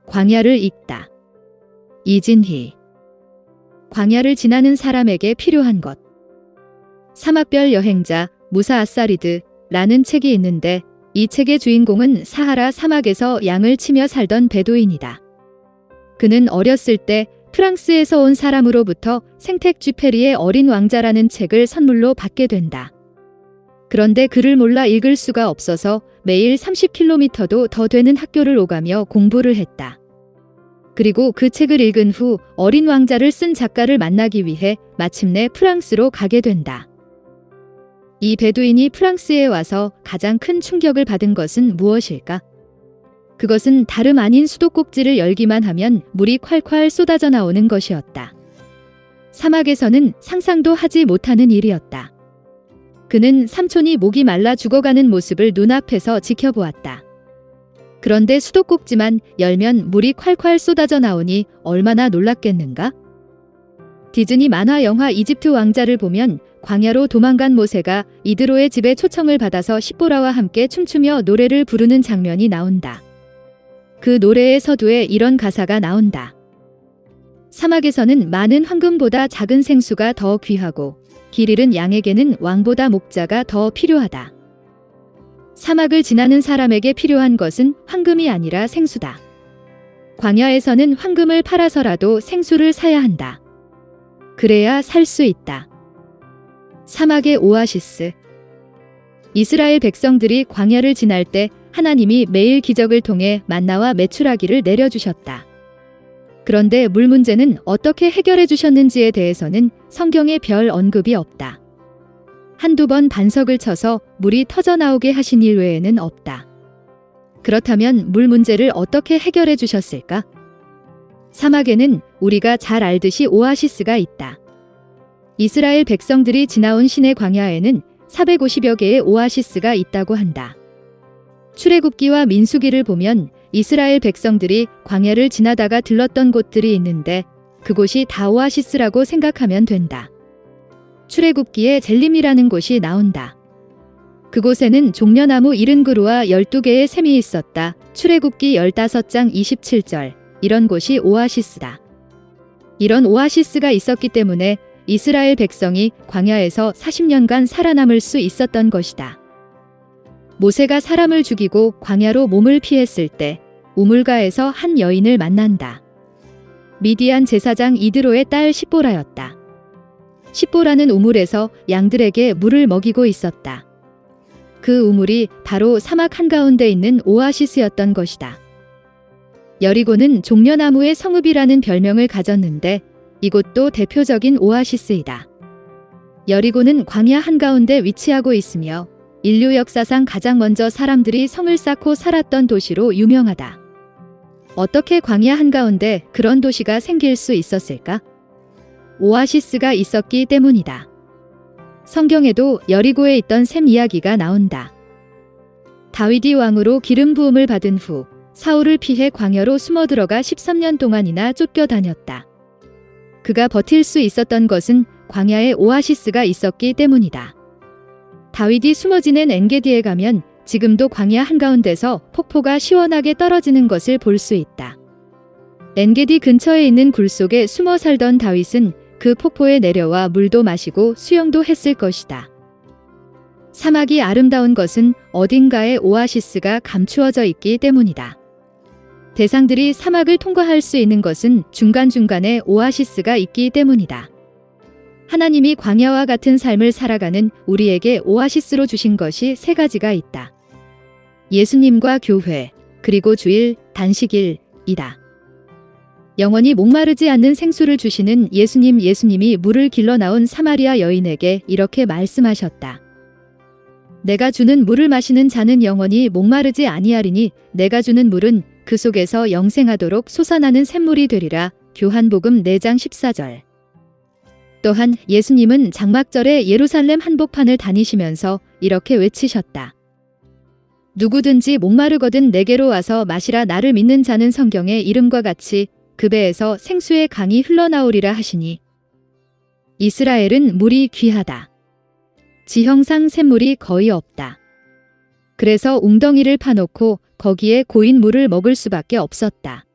광야를 읽다. 이진희. 광야를 지나는 사람에게 필요한 것. 사막별 여행자 무사 아사리드라는 책이 있는데 이 책의 주인공은 사하라 사막에서 양을 치며 살던 베두인이다. 그는 어렸을 때 프랑스에서 온 사람으로부터 생텍 쥐페리의 어린 왕자라는 책을 선물로 받게 된다. 그런데 글을 몰라 읽을 수가 없어서 매일 30km도 더 되는 학교를 오가며 공부를 했다. 그리고 그 책을 읽은 후 어린 왕자를 쓴 작가를 만나기 위해 마침내 프랑스로 가게 된다. 이 베두인이 프랑스에 와서 가장 큰 충격을 받은 것은 무엇일까? 그것은 다름 아닌 수도꼭지를 열기만 하면 물이 콸콸 쏟아져 나오는 것이었다. 사막에서는 상상도 하지 못하는 일이었다. 그는 삼촌이 목이 말라 죽어가는 모습을 눈앞에서 지켜보았다. 그런데 수도꼭지만 열면 물이 콸콸 쏟아져 나오니 얼마나 놀랐겠는가? 디즈니 만화 영화 이집트 왕자를 보면 광야로 도망간 모세가 이드로의 집에 초청을 받아서 십보라와 함께 춤추며 노래를 부르는 장면이 나온다. 그 노래의 서두에 이런 가사가 나온다. 사막에서는 많은 황금보다 작은 생수가 더 귀하고 길 잃은 양에게는 왕보다 목자가 더 필요하다. 사막을 지나는 사람에게 필요한 것은 황금이 아니라 생수다. 광야에서는 황금을 팔아서라도 생수를 사야 한다. 그래야 살 수 있다. 사막의 오아시스. 이스라엘 백성들이 광야를 지날 때 하나님이 매일 기적을 통해 만나와 메추라기를 내려주셨다. 그런데 물 문제는 어떻게 해결해 주셨는지에 대해서는 성경에 별 언급이 없다. 한두 번 반석을 쳐서 물이 터져 나오게 하신 일 외에는 없다. 그렇다면 물 문제를 어떻게 해결해 주셨을까? 사막에는 우리가 잘 알듯이 오아시스가 있다. 이스라엘 백성들이 지나온 시내 광야에는 450여 개의 오아시스가 있다고 한다. 출애굽기와 민수기를 보면 이스라엘 백성들이 광야를 지나다가 들렀던 곳들이 있는데 그곳이 다 오아시스라고 생각하면 된다. 출애굽기에 젤림이라는 곳이 나온다. 그곳에는 종려나무 70그루와 12개의 샘이 있었다. 출애굽기 15장 27절. 이런 곳이 오아시스다. 이런 오아시스가 있었기 때문에 이스라엘 백성이 광야에서 40년간 살아남을 수 있었던 것이다. 모세가 사람을 죽이고 광야로 몸을 피했을 때 우물가에서 한 여인을 만난다. 미디안 제사장 이드로의 딸 십보라였다. 십보라는 우물에서 양들에게 물을 먹이고 있었다. 그 우물이 바로 사막 한가운데 있는 오아시스였던 것이다. 여리고는 종려나무의 성읍이라는 별명을 가졌는데 이곳도 대표적인 오아시스이다. 여리고는 광야 한가운데 위치하고 있으며 인류 역사상 가장 먼저 사람들이 성을 쌓고 살았던 도시로 유명하다. 어떻게 광야 한가운데 그런 도시가 생길 수 있었을까? 오아시스가 있었기 때문이다. 성경에도 여리고에 있던 샘 이야기가 나온다. 다윗이 왕으로 기름 부음을 받은 후 사울을 피해 광야로 숨어 들어가 13년 동안이나 쫓겨다녔다. 그가 버틸 수 있었던 것은 광야에 오아시스가 있었기 때문이다. 다윗이 숨어 지낸 엔게디에 가면 지금도 광야 한가운데서 폭포가 시원하게 떨어지는 것을 볼 수 있다. 엔게디 근처에 있는 굴 속에 숨어 살던 다윗은 그 폭포에 내려와 물도 마시고 수영도 했을 것이다. 사막이 아름다운 것은 어딘가에 오아시스가 감추어져 있기 때문이다. 대상들이 사막을 통과할 수 있는 것은 중간중간에 오아시스가 있기 때문이다. 하나님이 광야와 같은 삶을 살아가는 우리에게 오아시스로 주신 것이 3가지가 있다. 예수님과 교회, 그리고 주일, 단식일이다. 영원히 목마르지 않는 생수를 주시는 예수님이 물을 길러 나온 사마리아 여인에게 이렇게 말씀하셨다. 내가 주는 물을 마시는 자는 영원히 목마르지 아니하리니 내가 주는 물은 그 속에서 영생하도록 솟아나는 샘물이 되리라. 요한복음 4장 14절. 또한 예수님은 장막절에 예루살렘 한복판을 다니시면서 이렇게 외치셨다. 누구든지 목마르거든 내게로 와서 마시라. 나를 믿는 자는 성경의 이름과 같이 그 배에서 생수의 강이 흘러나오리라 하시니. 이스라엘은 물이 귀하다. 지형상 샘물이 거의 없다. 그래서 웅덩이를 파놓고 거기에 고인 물을 먹을 수밖에 없었다.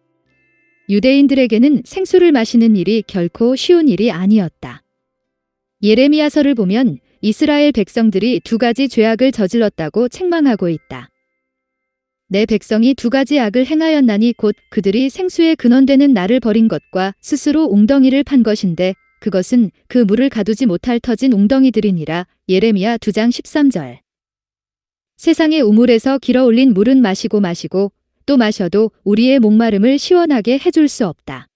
유대인들에게는 생수를 마시는 일이 결코 쉬운 일이 아니었다. 예레미야서를 보면 이스라엘 백성들이 두 가지 죄악을 저질렀다고 책망하고 있다. 내 백성이 두 가지 악을 행하였나니 곧 그들이 생수의 근원되는 나를 버린 것과 스스로 웅덩이를 판 것인데 그것은 그 물을 가두지 못할 터진 웅덩이들이니라. 예레미야 2장 13절. 세상의 우물에서 길어올린 물은 마시고 또 마셔도 우리의 목마름을 시원하게 해줄 수 없다.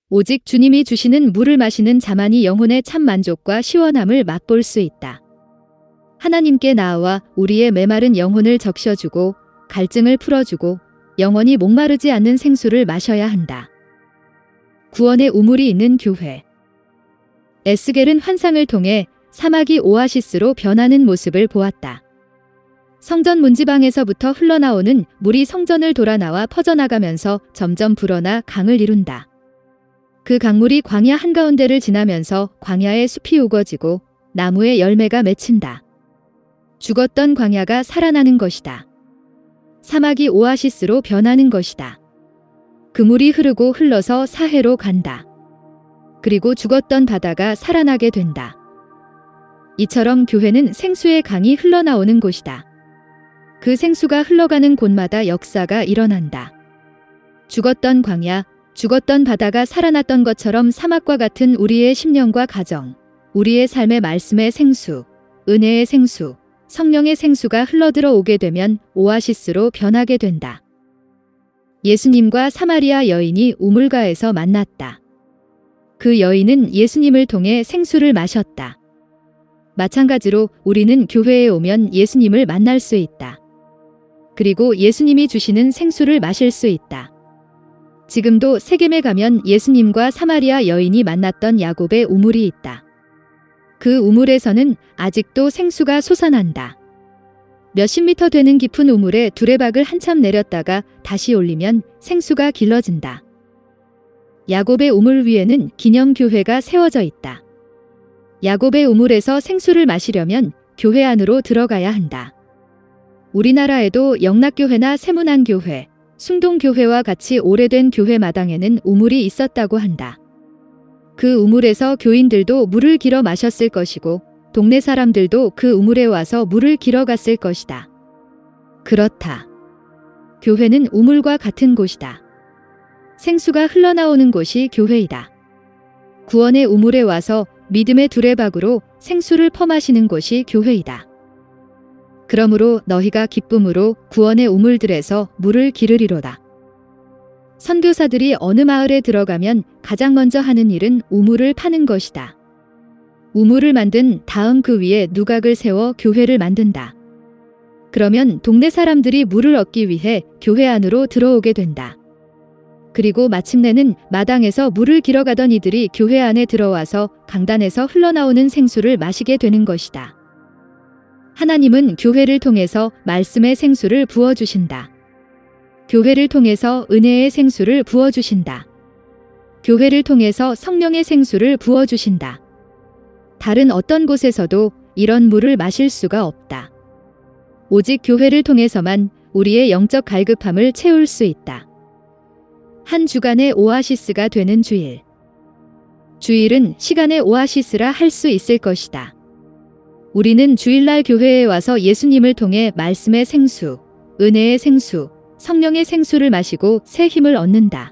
오직 주님이 주시는 물을 마시는 자만이 영혼의 참 만족과 시원함을 맛볼 수 있다. 하나님께 나아와 우리의 메마른 영혼을 적셔주고 갈증을 풀어주고 영원히 목마르지 않는 생수를 마셔야 한다. 구원의 우물이 있는 교회. 에스겔은 환상을 통해 사막이 오아시스로 변하는 모습을 보았다. 성전 문지방에서부터 흘러나오는 물이 성전을 돌아 나와 퍼져나가면서 점점 불어나 강을 이룬다. 그 강물이 광야 한가운데를 지나면서 광야의 숲이 우거지고 나무의 열매가 맺힌다. 죽었던 광야가 살아나는 것이다. 사막이 오아시스로 변하는 것이다. 그 물이 흐르고 흘러서 사해로 간다. 그리고 죽었던 바다가 살아나게 된다. 이처럼 교회는 생수의 강이 흘러나오는 곳이다. 그 생수가 흘러가는 곳마다 역사가 일어난다. 죽었던 광야, 죽었던 바다가 살아났던 것처럼 사막과 같은 우리의 심령과 가정, 우리의 삶의 말씀의 생수, 은혜의 생수, 성령의 생수가 흘러들어 오게 되면 오아시스로 변하게 된다. 예수님과 사마리아 여인이 우물가에서 만났다. 그 여인은 예수님을 통해 생수를 마셨다. 마찬가지로 우리는 교회에 오면 예수님을 만날 수 있다. 그리고 예수님이 주시는 생수를 마실 수 있다. 지금도 세겜에 가면 예수님과 사마리아 여인이 만났던 야곱의 우물이 있다. 그 우물에서는 아직도 생수가 솟아난다. 몇십 미터 되는 깊은 우물에 두레박을 한참 내렸다가 다시 올리면 생수가 길러진다. 야곱의 우물 위에는 기념교회가 세워져 있다. 야곱의 우물에서 생수를 마시려면 교회 안으로 들어가야 한다. 우리나라에도 영락교회나 세문안교회, 숭동교회와 같이 오래된 교회 마당에는 우물이 있었다고 한다. 그 우물에서 교인들도 물을 길어 마셨을 것이고 동네 사람들도 그 우물에 와서 물을 길어 갔을 것이다. 그렇다. 교회는 우물과 같은 곳이다. 생수가 흘러나오는 곳이 교회이다. 구원의 우물에 와서 믿음의 두레박으로 생수를 퍼마시는 곳이 교회이다. 그러므로 너희가 기쁨으로 구원의 우물들에서 물을 기르리로다. 선교사들이 어느 마을에 들어가면 가장 먼저 하는 일은 우물을 파는 것이다. 우물을 만든 다음 그 위에 누각을 세워 교회를 만든다. 그러면 동네 사람들이 물을 얻기 위해 교회 안으로 들어오게 된다. 그리고 마침내는 마당에서 물을 길어가던 이들이 교회 안에 들어와서 강단에서 흘러나오는 생수를 마시게 되는 것이다. 하나님은 교회를 통해서 말씀의 생수를 부어주신다. 교회를 통해서 은혜의 생수를 부어주신다. 교회를 통해서 성령의 생수를 부어주신다. 다른 어떤 곳에서도 이런 물을 마실 수가 없다. 오직 교회를 통해서만 우리의 영적 갈급함을 채울 수 있다. 한 주간의 오아시스가 되는 주일. 주일은 시간의 오아시스라 할 수 있을 것이다. 우리는 주일날 교회에 와서 예수님을 통해 말씀의 생수, 은혜의 생수, 성령의 생수를 마시고 새 힘을 얻는다.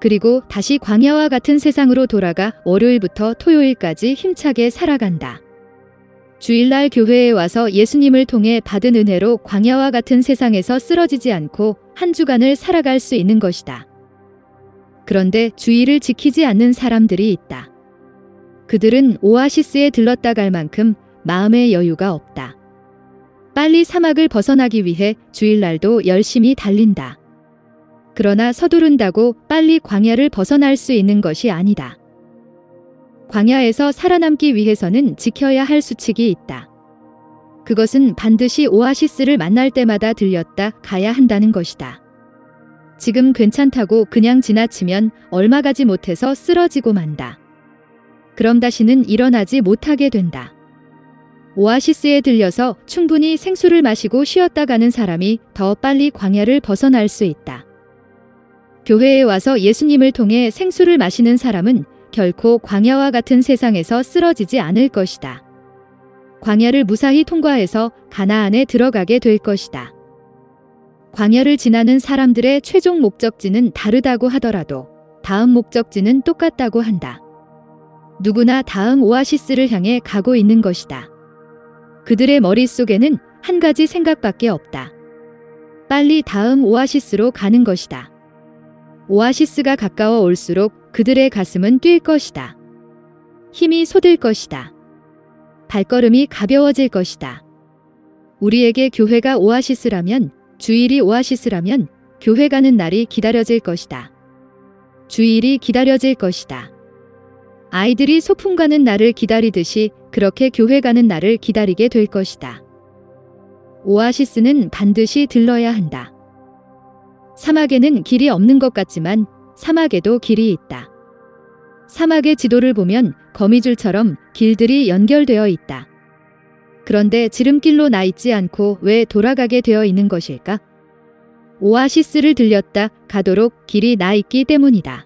그리고 다시 광야와 같은 세상으로 돌아가 월요일부터 토요일까지 힘차게 살아간다. 주일날 교회에 와서 예수님을 통해 받은 은혜로 광야와 같은 세상에서 쓰러지지 않고 한 주간을 살아갈 수 있는 것이다. 그런데 주일을 지키지 않는 사람들이 있다. 그들은 오아시스에 들렀다 갈 만큼 마음의 여유가 없다. 빨리 사막을 벗어나기 위해 주일날도 열심히 달린다. 그러나 서두른다고 빨리 광야를 벗어날 수 있는 것이 아니다. 광야에서 살아남기 위해서는 지켜야 할 수칙이 있다. 그것은 반드시 오아시스를 만날 때마다 들렸다 가야 한다는 것이다. 지금 괜찮다고 그냥 지나치면 얼마 가지 못해서 쓰러지고 만다. 그럼 다시는 일어나지 못하게 된다. 오아시스에 들려서 충분히 생수를 마시고 쉬었다 가는 사람이 더 빨리 광야를 벗어날 수 있다. 교회에 와서 예수님을 통해 생수를 마시는 사람은 결코 광야와 같은 세상에서 쓰러지지 않을 것이다. 광야를 무사히 통과해서 가나안에 들어가게 될 것이다. 광야를 지나는 사람들의 최종 목적지는 다르다고 하더라도 다음 목적지는 똑같다고 한다. 누구나 다음 오아시스를 향해 가고 있는 것이다. 그들의 머릿속에는 한 가지 생각밖에 없다. 빨리 다음 오아시스로 가는 것이다. 오아시스가 가까워 올수록 그들의 가슴은 뛸 것이다. 힘이 솟을 것이다. 발걸음이 가벼워질 것이다. 우리에게 교회가 오아시스라면, 주일이 오아시스라면 교회 가는 날이 기다려질 것이다. 주일이 기다려질 것이다. 아이들이 소풍 가는 날을 기다리듯이 그렇게 교회 가는 날을 기다리게 될 것이다. 오아시스는 반드시 들러야 한다. 사막에는 길이 없는 것 같지만 사막에도 길이 있다. 사막의 지도를 보면 거미줄처럼 길들이 연결되어 있다. 그런데 지름길로 나 있지 않고 왜 돌아가게 되어 있는 것일까? 오아시스를 들렸다 가도록 길이 나 있기 때문이다.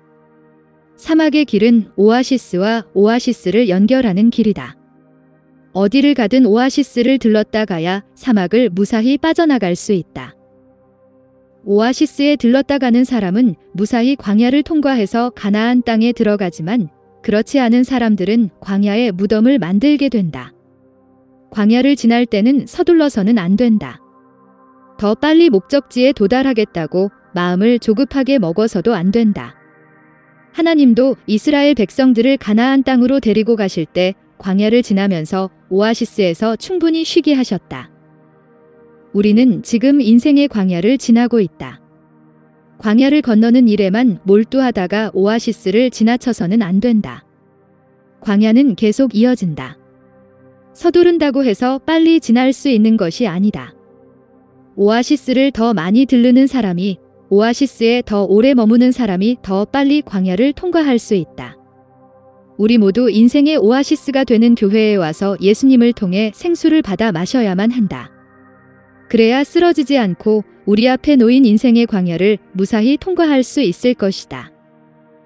사막의 길은 오아시스와 오아시스를 연결하는 길이다. 어디를 가든 오아시스를 들렀다 가야 사막을 무사히 빠져나갈 수 있다. 오아시스에 들렀다 가는 사람은 무사히 광야를 통과해서 가나안 땅에 들어가지만 그렇지 않은 사람들은 광야에 무덤을 만들게 된다. 광야를 지날 때는 서둘러서는 안 된다. 더 빨리 목적지에 도달하겠다고 마음을 조급하게 먹어서도 안 된다. 하나님도 이스라엘 백성들을 가나안 땅으로 데리고 가실 때 광야를 지나면서 오아시스에서 충분히 쉬게 하셨다. 우리는 지금 인생의 광야를 지나고 있다. 광야를 건너는 일에만 몰두하다가 오아시스를 지나쳐서는 안 된다. 광야는 계속 이어진다. 서두른다고 해서 빨리 지날 수 있는 것이 아니다. 오아시스를 더 많이 들르는 사람이, 오아시스에 더 오래 머무는 사람이 더 빨리 광야를 통과할 수 있다. 우리 모두 인생의 오아시스가 되는 교회에 와서 예수님을 통해 생수를 받아 마셔야만 한다. 그래야 쓰러지지 않고 우리 앞에 놓인 인생의 광야를 무사히 통과할 수 있을 것이다.